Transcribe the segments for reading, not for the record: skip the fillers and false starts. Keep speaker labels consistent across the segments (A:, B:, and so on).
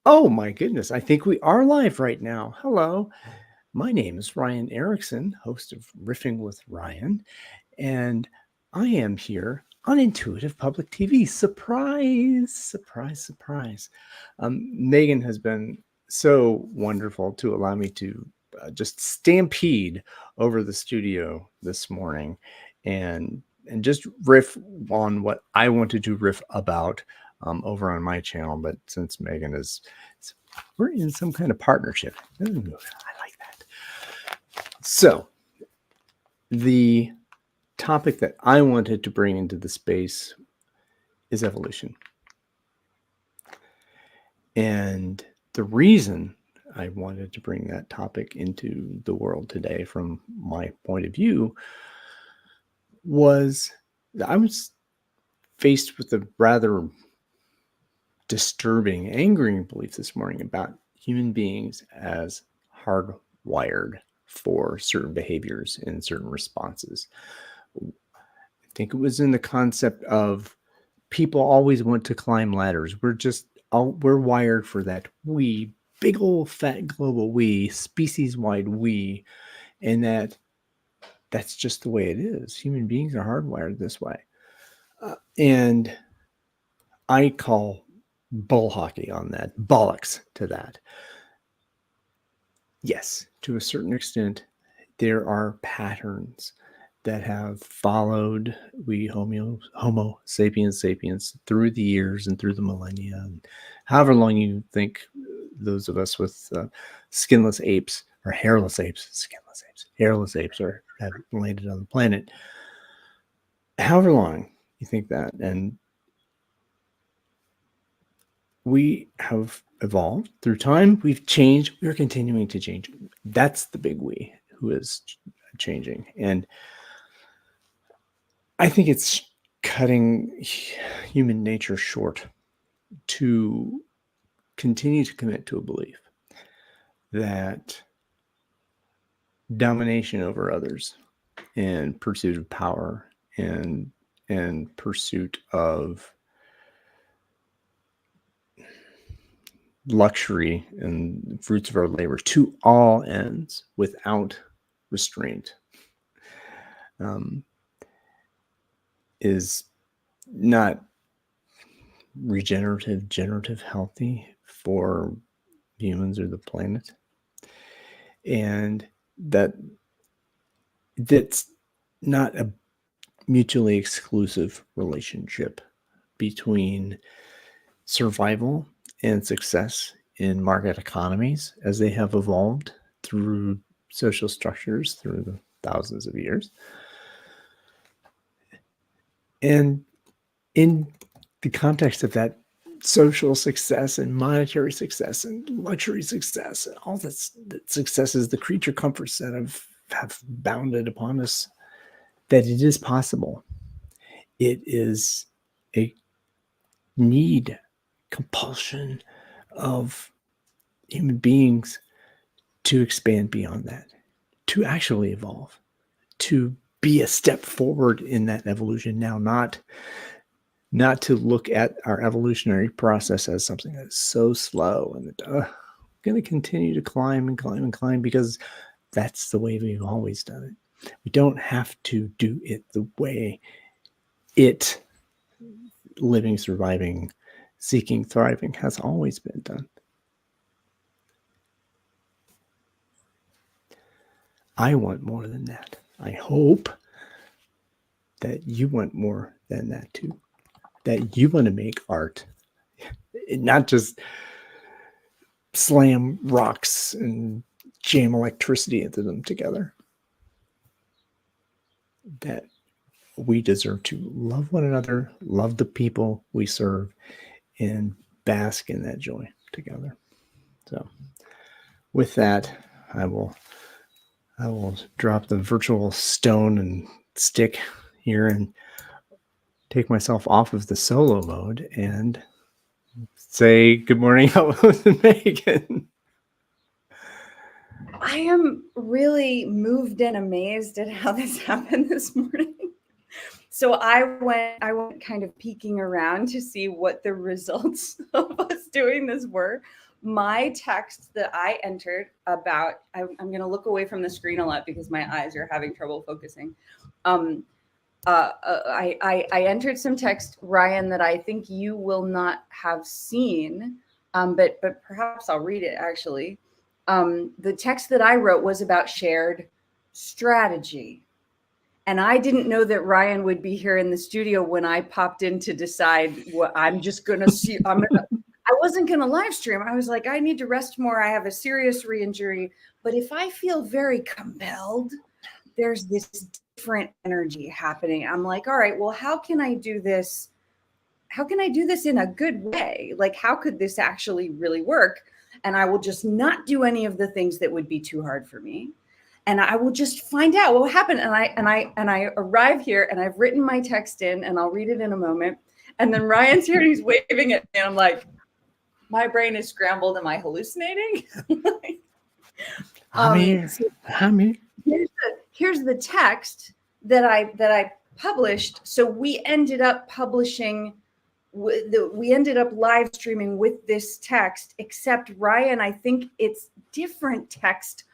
A: Oh my goodness, I think we are live right now. Hello, my name is Ryan Erickson, host of Riffing with Ryan, and I am here on Intuitive Public TV. Surprise, surprise, surprise. Megan has been so wonderful to allow me to just stampede over the studio this morning and just riff on what I wanted to riff about over on my channel. But since Megan is, we're in some kind of partnership. Ooh, I like that. So the topic that I wanted to bring into the space is evolution. And the reason I wanted to bring that topic into the world today from my point of view was I was faced with a rather disturbing, angering belief this morning about human beings as hardwired for certain behaviors and certain responses. I think it was in the concept of people always want to climb ladders. We're wired for that. We, big old fat global we, species-wide we, and that's just the way it is. Human beings are hardwired this way. And I call bull hockey on that, bollocks to that. Yes, to a certain extent, there are patterns that have followed we Homo sapiens sapiens through the years and through the millennia, and however long you think those of us with skinless apes or hairless apes have landed on the planet. However long you think that, and we have evolved through time. We've changed. We're continuing to change. That's the big we who is changing. And I think it's cutting human nature short to continue to commit to a belief that domination over others and pursuit of power and pursuit of luxury and fruits of our labor to all ends without restraint is not generative healthy for humans or the planet. And that's not a mutually exclusive relationship between survival and success in market economies as they have evolved through social structures through the thousands of years. And in the context of that social success and monetary success and luxury success and all that successes, the creature comforts that have bounded upon us, that it is possible. It is a need, compulsion of human beings to expand beyond that, to actually evolve, to be a step forward in that evolution now, not to look at our evolutionary process as something that is so slow and going to continue to climb and climb and climb because that's the way we've always done it. We don't have to do it the way it, living, surviving, seeking, thriving, has always been done. I want more than that. I hope that you want more than that too. That you want to make art, not just slam rocks and jam electricity into them together. That we deserve to love one another, love the people we serve, and bask in that joy together. So with that, I will drop the virtual stone and stick here and take myself off of the solo mode and say good morning, Megan.
B: I am really moved and amazed at how this happened this morning. So I went kind of peeking around to see what the results of us doing this were. My text that I entered about, I'm going to look away from the screen a lot because my eyes are having trouble focusing. I entered some text, Ryan, that I think you will not have seen, but perhaps I'll read it actually. The text that I wrote was about shared strategy. And I didn't know that Ryan would be here in the studio when I popped in to decide what I'm just going to see. I wasn't going to live stream. I was like, I need to rest more. I have a serious re-injury. But if I feel very compelled, there's this different energy happening. I'm like, all right, well, how can I do this? How can I do this in a good way? Like, how could this actually really work? And I will just not do any of the things that would be too hard for me. And I will just find out what will happen. And I arrive here and I've written my text in and I'll read it in a moment. And then Ryan's here and he's waving at me. And I'm like, my brain is scrambled. Am I hallucinating?
A: I'm here. I'm here.
B: Here's the text that I published. So we ended up publishing, we ended up live streaming with this text, except Ryan, I think it's different text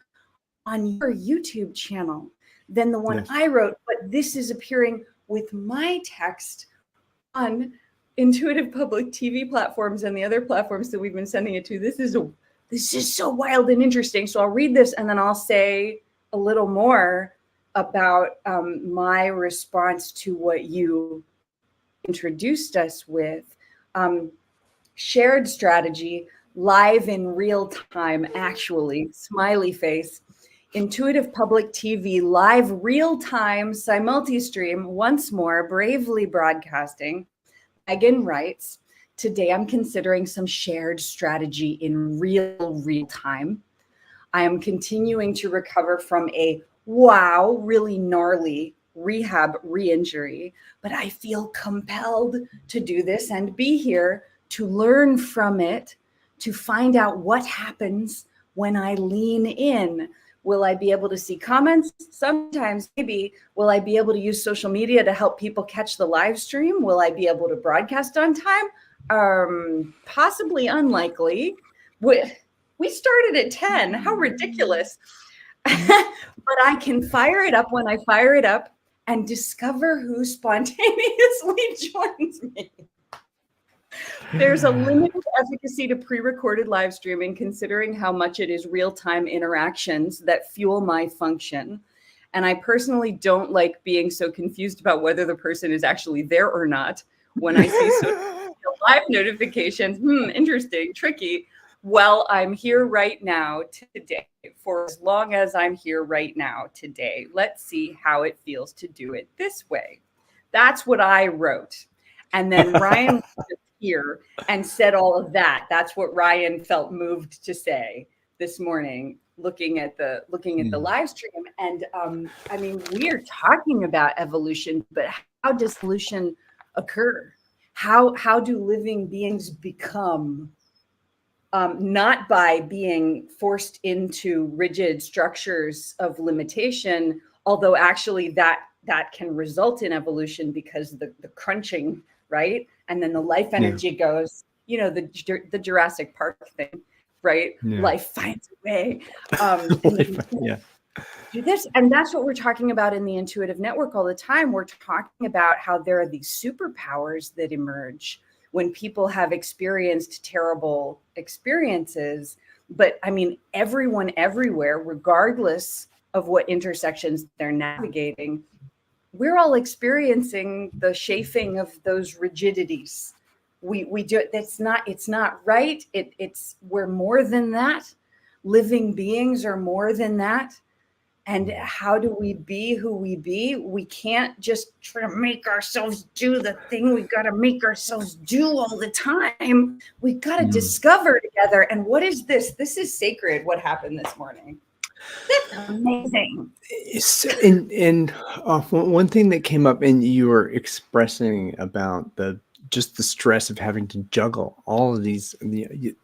B: on your YouTube channel than the one I wrote, but this is appearing with my text on Intuitive Public TV platforms and the other platforms that we've been sending it to. This is so wild and interesting. So I'll read this and then I'll say a little more about my response to what you introduced us with. Shared strategy, live in real time, actually, smiley face. Intuitive Public TV, live real-time simultistream, once more, bravely broadcasting. Megan writes, today I'm considering some shared strategy in real time. I am continuing to recover from a really gnarly rehab re-injury, but I feel compelled to do this and be here to learn from it, to find out what happens when I lean in. Will I be able to see comments? Sometimes, maybe. Will I be able to use social media to help people catch the live stream? Will I be able to broadcast on time? Possibly unlikely. We started at 10. How ridiculous. But I can fire it up when I fire it up and discover who spontaneously joins me. There's a limited efficacy to pre-recorded live streaming, considering how much it is real-time interactions that fuel my function. And I personally don't like being so confused about whether the person is actually there or not when I see live notifications. Interesting, tricky. Well, I'm here right now today for as long as I'm here right now today. Let's see how it feels to do it this way. That's what I wrote. And then Ryan here and said all of that. That's what Ryan felt moved to say this morning, looking at the live stream. And I mean, we are talking about evolution, but how does evolution occur? How do living beings become? Not by being forced into rigid structures of limitation, although actually that can result in evolution because the crunching, right? And then the life energy goes, the Jurassic Park thing, right? Yeah. Life finds a way. Do this. And that's what we're talking about in the intuitive network all the time. We're talking about how there are these superpowers that emerge when people have experienced terrible experiences. But I mean, everyone everywhere, regardless of what intersections they're navigating, we're all experiencing the chafing of those rigidities. We do it. It's not right. We're more than that. Living beings are more than that. And how do we be who we be? We can't just try to make ourselves do the thing we got to make ourselves do all the time. We got to discover together. And what is this? This is sacred, what happened this morning. That's amazing.
A: And one thing that came up and you were expressing about the just the stress of having to juggle all of these.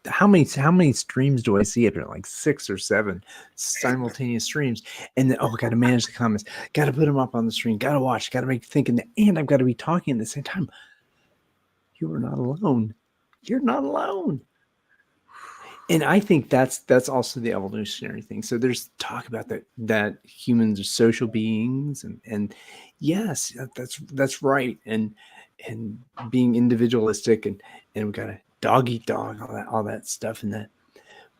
A: How many streams do I see up here? Like 6 or 7 simultaneous streams, and then, got to manage the comments, got to put them up on the stream, got to watch, got to make thinking, and I've got to be talking at the same time. You are not alone. You're not alone. And I think that's also the evolutionary thing. So there's talk about that humans are social beings, and yes, that's right. And being individualistic, and we got to dog eat dog, all that stuff and that.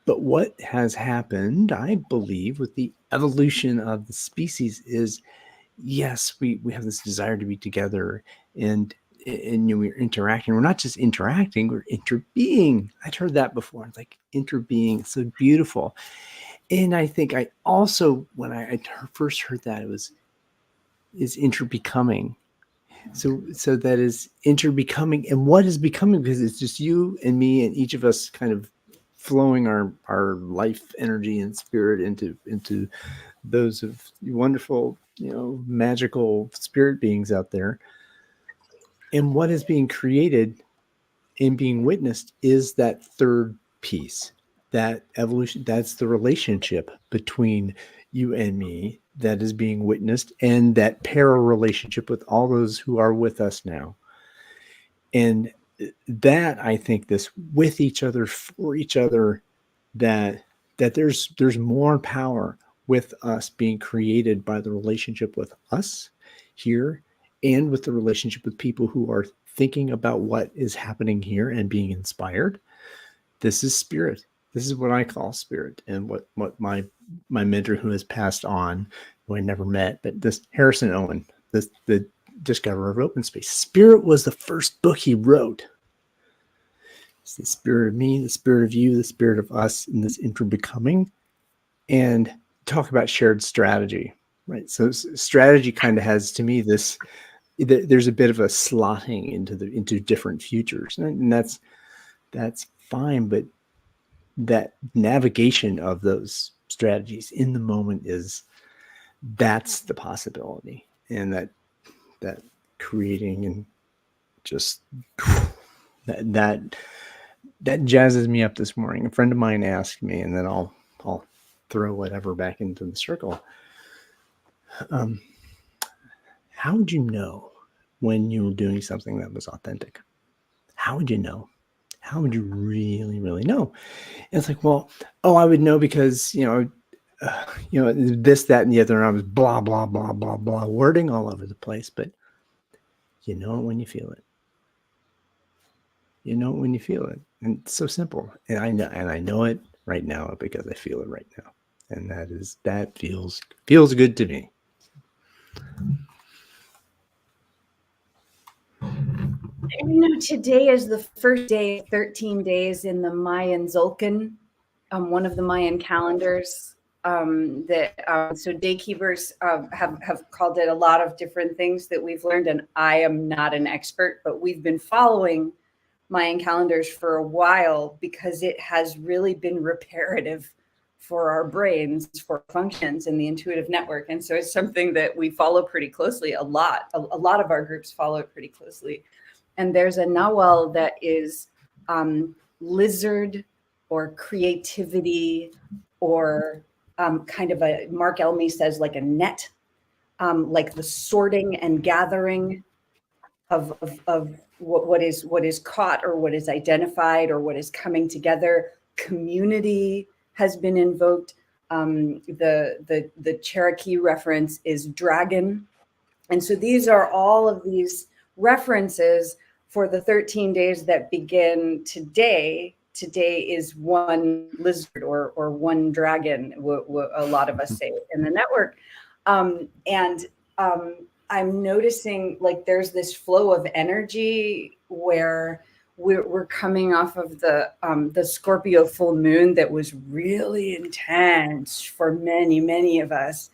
A: But what has happened, I believe, with the evolution of the species is, yes, we have this desire to be together, and we're interacting. We're not just interacting, we're interbeing. I'd heard that before. It's like interbeing. It's so beautiful. And I think I also, when I first heard that, is interbecoming. So that is interbecoming. And what is becoming? Because it's just you and me and each of us kind of flowing our life energy and spirit into those of wonderful, magical spirit beings out there. And what is being created and being witnessed is that third piece, that evolution. That's the relationship between you and me that is being witnessed, and that para relationship with all those who are with us now. And that, I think, this with each other, for each other, that there's more power with us being created by the relationship with us here, and with the relationship with people who are thinking about what is happening here and being inspired. This is spirit. This is what I call spirit, and what my mentor, who has passed on, who I never met, but this Harrison Owen, the discoverer of open space. Spirit was the first book he wrote. It's the spirit of me, the spirit of you, the spirit of us, in this interbecoming. And talk about shared strategy, right? So strategy kind of has, to me, this, there's a bit of a slotting into different futures, and that's fine. But that navigation of those strategies in the moment that's the possibility, and that creating, and just that jazzes me up this morning. A friend of mine asked me, and then I'll throw whatever back into the circle. How would you know when you were doing something that was authentic? How would you know? How would you really, really know? And it's like, well, I would know because, this, that, and the other, and I was blah, blah, blah, blah, blah, wording all over the place. But you know it when you feel it. You know it when you feel it. And it's so simple. And I know it right now because I feel it right now. And that feels good to me.
B: Today is the first day of 13 days in the Mayan Zolkin, one of the Mayan calendars. So daykeepers have called it a lot of different things that we've learned, and I am not an expert, but we've been following Mayan calendars for a while because it has really been reparative for our brains, for functions in the intuitive network. And so it's something that we follow pretty closely. A lot of our groups follow it pretty closely. And there's a Nahual that is lizard or creativity, or kind of a, Mark Elmy says, like a net, like the sorting and gathering of what is caught, or what is identified, or what is coming together. Community has been invoked. The Cherokee reference is dragon. And so these are all of these references for the 13 days that begin today. Today is one lizard or one dragon, a lot of us say in the network. I'm noticing, like, there's this flow of energy where we're coming off of the Scorpio full moon that was really intense for many of us.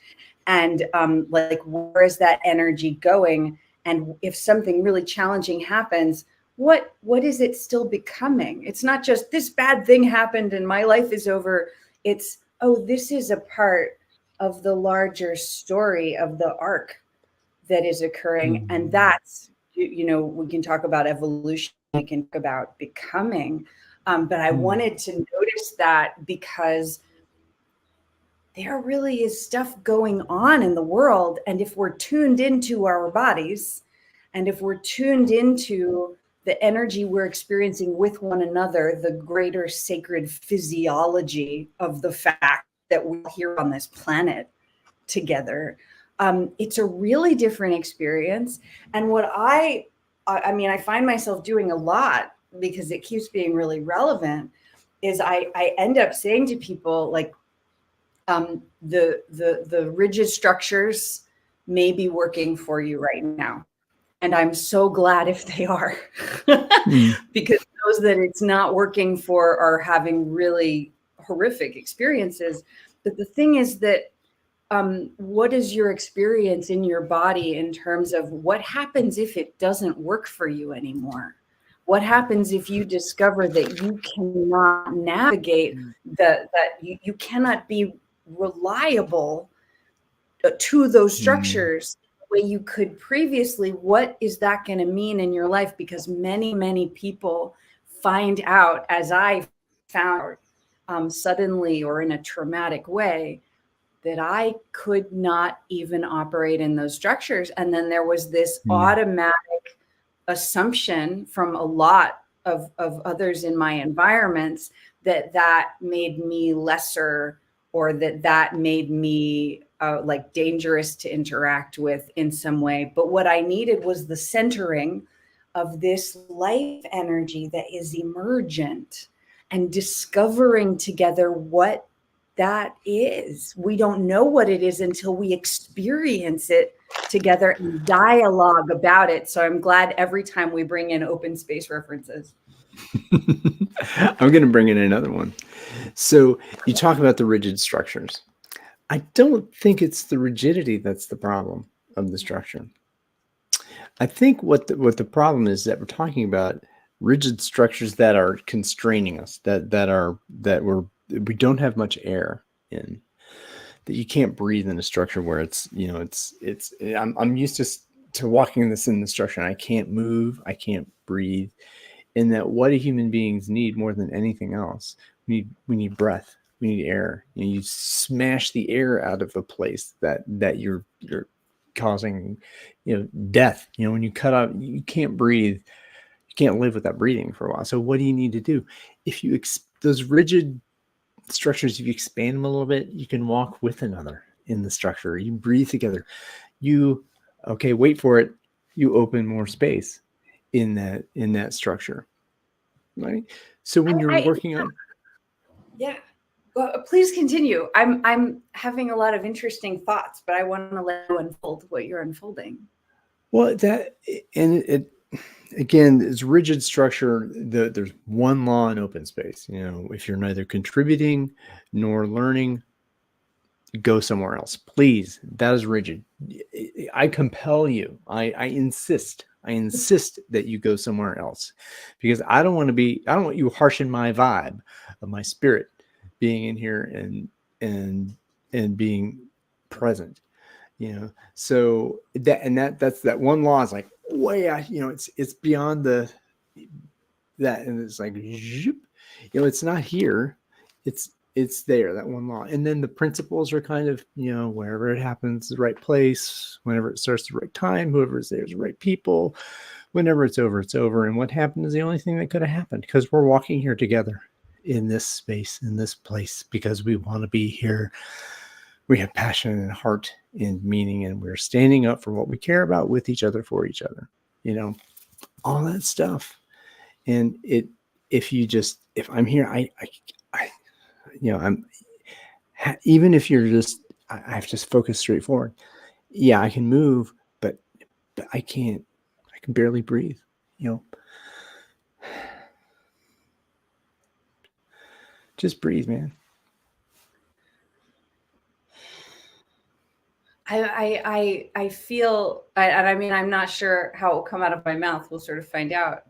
B: And like, where is that energy going? And if something really challenging happens, what is it still becoming? It's not just this bad thing happened and my life is over. It's, this is a part of the larger story of the arc that is occurring. And that's we can talk about evolution, we can talk about becoming, but I wanted to notice that because there really is stuff going on in the world. And if we're tuned into our bodies, and if we're tuned into the energy we're experiencing with one another, the greater sacred physiology of the fact that we're here on this planet together, it's a really different experience. And what I find myself doing a lot, because it keeps being really relevant, is I end up saying to people, like, the rigid structures may be working for you right now. And I'm so glad if they are, because those that it's not working for are having really horrific experiences. But the thing is that, what is your experience in your body in terms of what happens if it doesn't work for you anymore? What happens if you discover that you cannot navigate, that you cannot be reliable to those structures the way you could previously? What is that going to mean in your life? Because many people find out, as I found out, suddenly or in a traumatic way, that I could not even operate in those structures. And then there was this automatic assumption from a lot of others in my environments that made me lesser, or that made me like dangerous to interact with in some way. But what I needed was the centering of this life energy that is emergent, and discovering together what that is. We don't know what it is until we experience it together and dialogue about it. So I'm glad every time we bring in open space references.
A: I'm going to bring in another one. So you talk about the rigid structures. I don't think it's the rigidity that's the problem of the structure. I think what the problem is that we're talking about rigid structures that are constraining us, that we don't have much air in, that you can't breathe in a structure where it's I'm used to walking in the structure, and I can't move, I can't breathe. And that what human beings need more than anything else, we need breath, we need air. You smash the air out of a place that you're causing death. When you cut out, you can't breathe, you can't live without breathing for a while. So what do you need to do? If you those rigid structures, if you expand them a little bit, you can walk with another in the structure, you breathe together, wait for it, you open more space in that structure, right? So when you're working on,
B: well, please continue. I'm having a lot of interesting thoughts, but I want to let you unfold what you're unfolding.
A: Well, it again, it's rigid structure. There's one law in open space. If you're neither contributing nor learning, go somewhere else, please. That is rigid. I compel you. I insist that you go somewhere else, because I don't want you harshing my vibe of my spirit being in here and being present. So that's that one law is like way out, it's beyond that, and it's like it's not here, it's there, that one law. And then the principles are kind of, wherever it happens, the right place, whenever it starts, the right time, whoever's there is the right people, whenever it's over, it's over. And what happened is the only thing that could have happened, because we're walking here together in this space, in this place, because we want to be here. We have passion and heart and meaning, and we're standing up for what we care about with each other, for each other, all that stuff. And if I'm here, I'm, even if you're just, I've just focused straight forward. Yeah, I can move, but I can barely breathe, just breathe, man.
B: I feel, and I mean, I'm not sure how it will come out of my mouth. We'll sort of find out.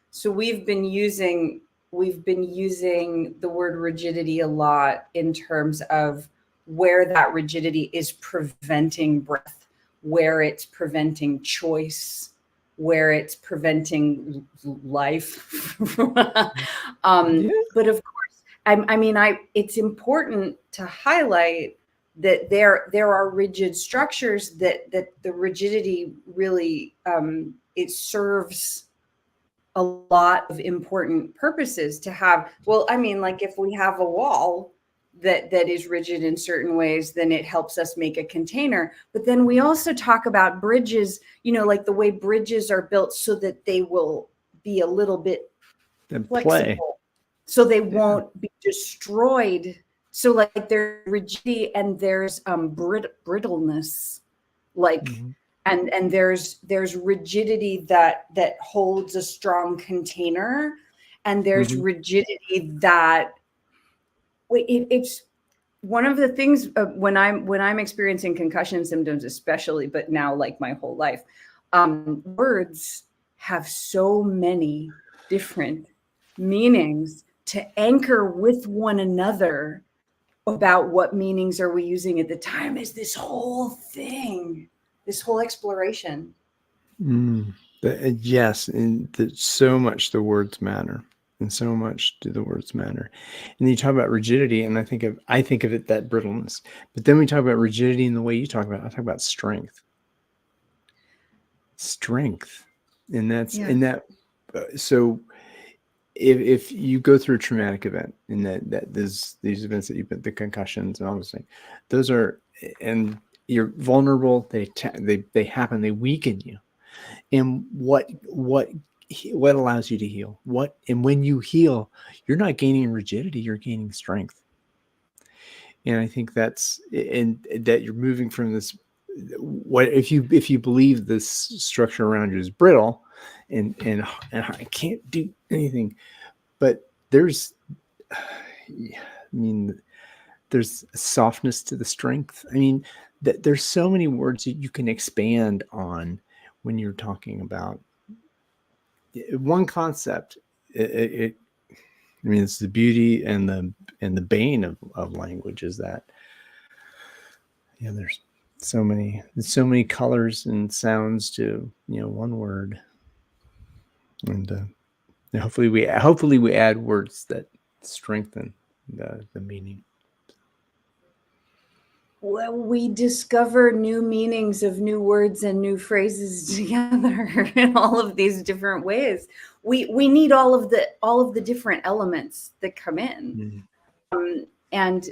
B: So we've been using the word rigidity a lot in terms of where that rigidity is preventing breath, where it's preventing choice, where it's preventing life.
A: Yeah.
B: But of course, it's important to highlight that there are rigid structures that the rigidity really it serves a lot of important purposes to have. Well, like if we have a wall that is rigid in certain ways, then it helps us make a container. But then we also talk about bridges, like the way bridges are built so that they will be a little bit
A: Then play.
B: flexible, so they won't be destroyed. So like there's rigidity and there's brittleness, like and there's rigidity that holds a strong container, and there's rigidity that it's one of the things when I'm experiencing concussion symptoms, especially, but now like my whole life, words have so many different meanings to anchor with one another about what meanings are we using at the time. Is this whole thing, this whole exploration.
A: Yes, and so much the words matter, and so much do the words matter. And then you talk about rigidity, and I think of it, that brittleness. But then we talk about rigidity in the way you talk about it. I talk about strength, and that's in that. So if you go through a traumatic event, and that these events that you've been, the concussions and all those things, those are, and you're vulnerable. They happen. They weaken you. And what allows you to heal? And when you heal, you're not gaining rigidity, you're gaining strength. And I think that's, and that you're moving from this, what if you believe this structure around you is brittle and I can't do anything, but there's there's a softness to the strength. There's so many words that you can expand on when you're talking about one concept. It's the beauty and the bane of language is that there's so many colors and sounds to one word, and hopefully we add words that strengthen the meaning.
B: Well, we discover new meanings of new words and new phrases together in all of these different ways. We need all of the different elements that come in, and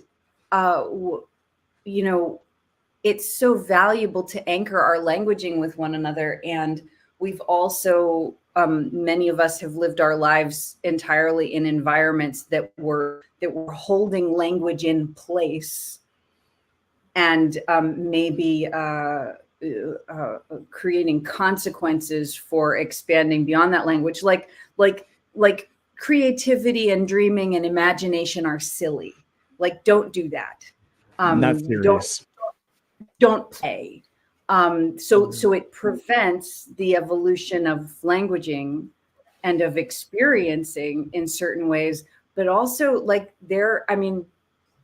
B: it's so valuable to anchor our languaging with one another. And we've also many of us have lived our lives entirely in environments that were holding language in place, and maybe creating consequences for expanding beyond that language, like creativity and dreaming and imagination are silly. Like, don't do that.
A: Not serious.
B: Don't play. So it prevents the evolution of languaging and of experiencing in certain ways, but also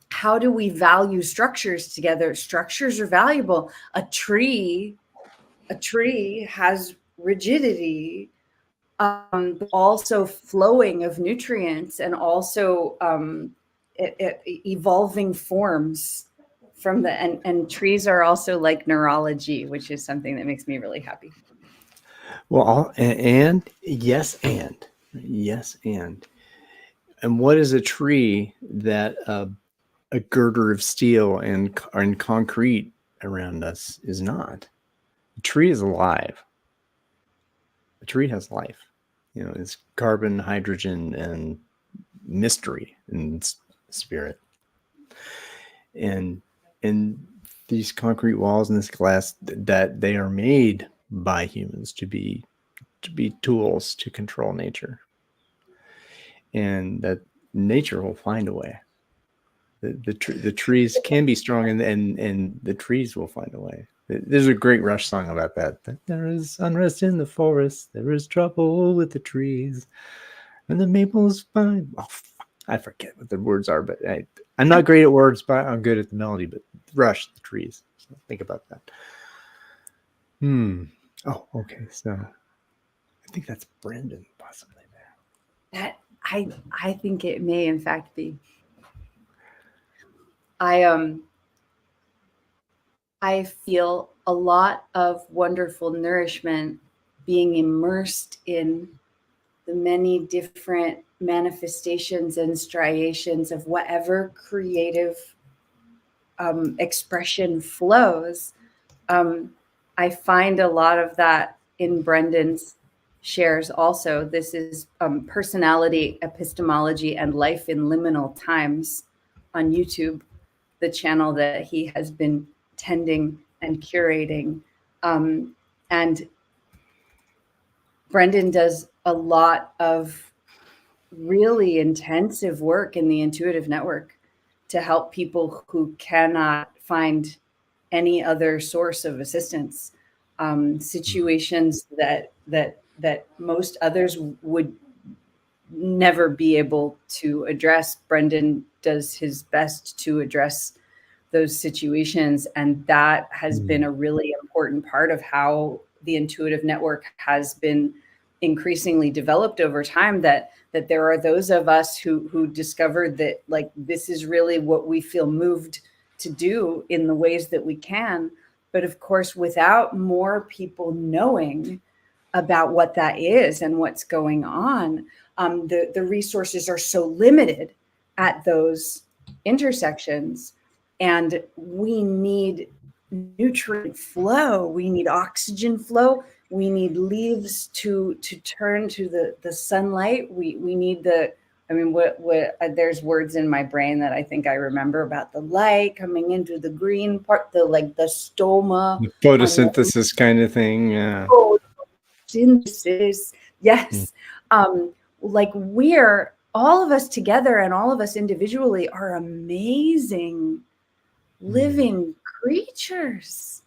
B: how do we value structures together? Structures are valuable. A tree has rigidity, but also flowing of nutrients, and also evolving forms from the, and trees are also like neurology, which is something that makes me really happy.
A: Well, and what is a tree that a girder of steel and concrete around us is not? A tree is alive. A tree has life. It's carbon, hydrogen, and mystery and spirit. And these concrete walls and this glass, that they are made by humans to be tools to control nature, and that nature will find a way. The trees can be strong, and the trees will find a way. There's a great Rush song about that. There is unrest in the forest. There is trouble with the trees, and the maples find. Oh, I forget what the words are, but I'm not great at words, but I'm good at the melody. But Rush, the trees. So think about that. Oh, okay. So think that's Brendan possibly there.
B: That I think it may in fact be. I feel a lot of wonderful nourishment being immersed in the many different manifestations and striations of whatever creative expression flows. I find a lot of that in Brendan's shares also. This is Personality, Epistemology, and Life in Liminal Times on YouTube, the channel that he has been tending and curating. And Brendan does a lot of really intensive work in the intuitive network to help people who cannot find any other source of assistance. Situations that most others would never be able to address. Brendan does his best to address those situations, and that has been a really important part of how the intuitive network has been increasingly developed over time, that there are those of us who discovered that, like, this is really what we feel moved to do in the ways that we can. But of course, without more people knowing about what that is and what's going on, the resources are so limited at those intersections. And we need nutrient flow, we need oxygen flow, we need leaves to turn to the sunlight. We need the, I mean, what there's words in my brain that I think I remember about the light coming into the green part, the stoma,
A: the photosynthesis kind of thing. Yeah.
B: Photosynthesis. Yes. Like, we're, all of us together and all of us individually are amazing living creatures.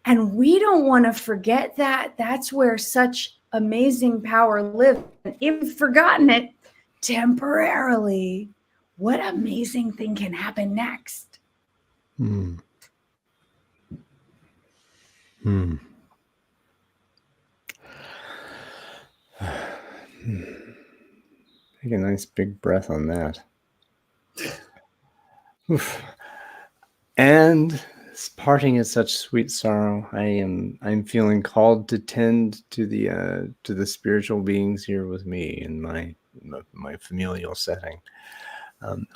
B: And we don't want to forget that. That's where such amazing power lives. And if we've forgotten it temporarily, what amazing thing can happen next?
A: Take a nice big breath on that. Oof. And parting at such sweet sorrow, I'm feeling called to tend to the spiritual beings here with me in my familial setting.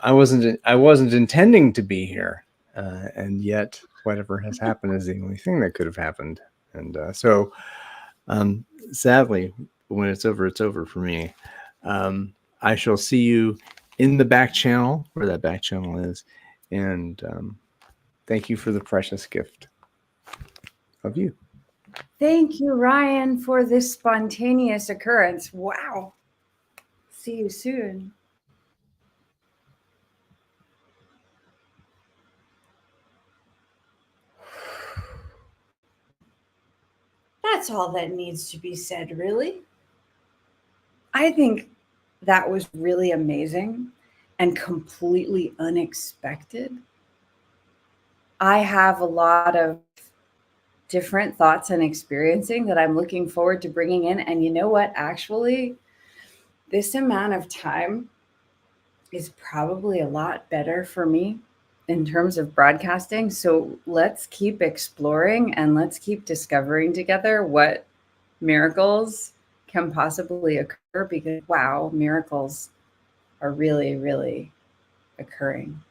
A: I wasn't intending to be here, and yet whatever has happened is the only thing that could have happened. And so, sadly, when it's over for me. I shall see you in the back channel, where that back channel is, and thank you for the precious gift of you.
B: Thank you, Ryan, for this spontaneous occurrence. Wow. See you soon. That's all that needs to be said, really. I think that was really amazing and completely unexpected. I have a lot of different thoughts and experiencing that I'm looking forward to bringing in. And you know what? Actually, this amount of time is probably a lot better for me in terms of broadcasting. So let's keep exploring and let's keep discovering together what miracles can possibly occur, because wow, miracles are really, really occurring.